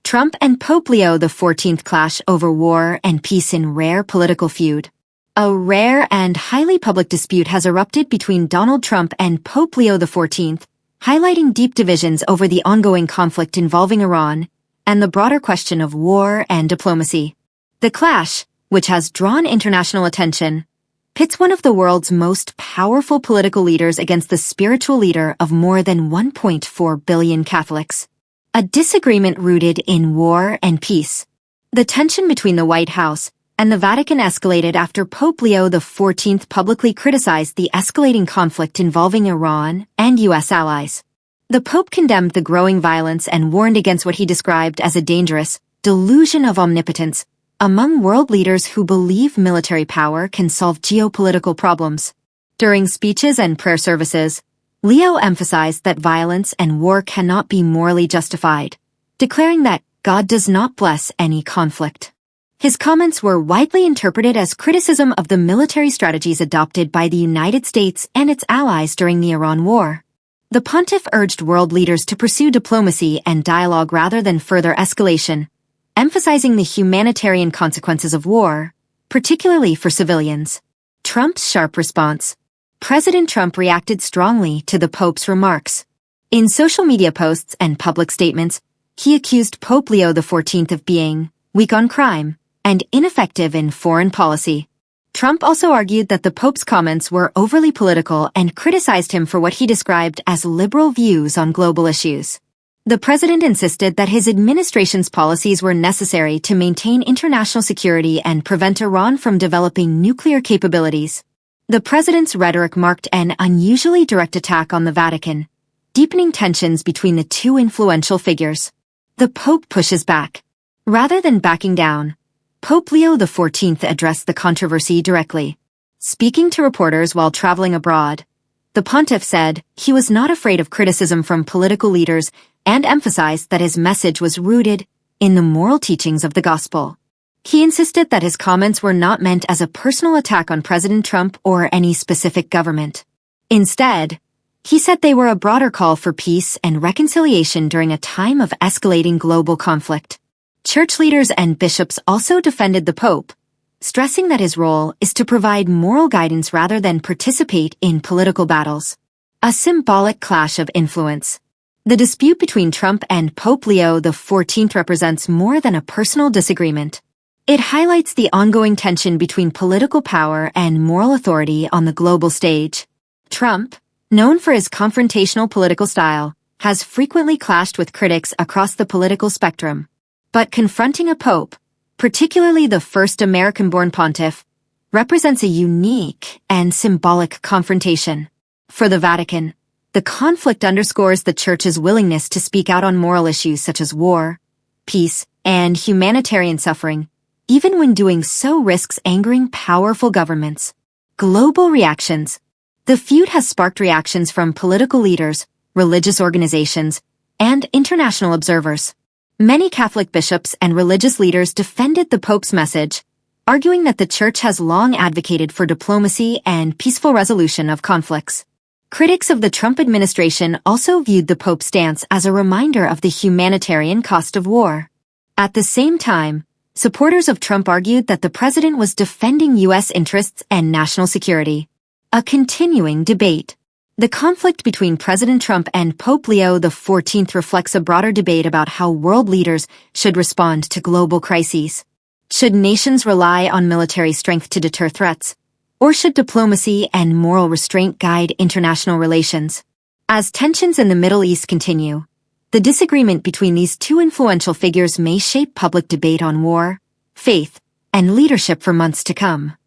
Trump and Pope Leo XIV clash over war and peace in rare political feud. A rare and highly public dispute has erupted between Donald Trump and Pope Leo XIV, highlighting deep divisions over the ongoing conflict involving Iran and the broader question of war and diplomacy. The clash, which has drawn international attention, pits one of the world's most powerful political leaders against the spiritual leader of more than 1.4 billion Catholics. A disagreement rooted in war and peace. The tension between the White House and the Vatican escalated after Pope Leo XIV publicly criticized the escalating conflict involving Iran and U.S. allies. The Pope condemned the growing violence and warned against what he described as a dangerous delusion of omnipotence among world leaders who believe military power can solve geopolitical problems. During speeches and prayer services, Leo emphasized that violence and war cannot be morally justified, declaring that God does not bless any conflict. His comments were widely interpreted as criticism of the military strategies adopted by the United States and its allies during the Iran war. The pontiff urged world leaders to pursue diplomacy and dialogue rather than further escalation, emphasizing the humanitarian consequences of war, particularly for civilians. Trump's sharp response. President Trump reacted strongly to the Pope's remarks. In social media posts and public statements, he accused Pope Leo XIV of being weak on crime and ineffective in foreign policy. Trump also argued that the Pope's comments were overly political and criticized him for what he described as liberal views on global issues. The president insisted that his administration's policies were necessary to maintain international security and prevent Iran from developing nuclear capabilities. The president's rhetoric marked an unusually direct attack on the Vatican, deepening tensions between the two influential figures. The Pope pushes back. Rather than backing down, Pope Leo XIV addressed the controversy directly. Speaking to reporters while traveling abroad, the pontiff said he was not afraid of criticism from political leaders and emphasized that his message was rooted in the moral teachings of the gospel. He insisted that his comments were not meant as a personal attack on President Trump or any specific government. Instead, he said they were a broader call for peace and reconciliation during a time of escalating global conflict. Church leaders and bishops also defended the Pope, stressing that his role is to provide moral guidance rather than participate in political battles. A symbolic clash of influence. The dispute between Trump and Pope Leo XIV represents more than a personal disagreement. It highlights the ongoing tension between political power and moral authority on the global stage. Trump, known for his confrontational political style, has frequently clashed with critics across the political spectrum. But confronting a pope, particularly the first American-born pontiff, represents a unique and symbolic confrontation. For the Vatican, the conflict underscores the Church's willingness to speak out on moral issues such as war, peace, and humanitarian suffering, even when doing so risks angering powerful governments. Global reactions. The feud has sparked reactions from political leaders, religious organizations, and international observers. Many Catholic bishops and religious leaders defended the Pope's message, arguing that the Church has long advocated for diplomacy and peaceful resolution of conflicts. Critics of the Trump administration also viewed the Pope's stance as a reminder of the humanitarian cost of war. At the same time, supporters of Trump argued that the president was defending U.S. interests and national security. A continuing debate. The conflict between President Trump and Pope Leo XIV reflects a broader debate about how world leaders should respond to global crises. Should nations rely on military strength to deter threats? Or should diplomacy and moral restraint guide international relations? As tensions in the Middle East continue, the disagreement between these two influential figures may shape public debate on war, faith, and leadership for months to come.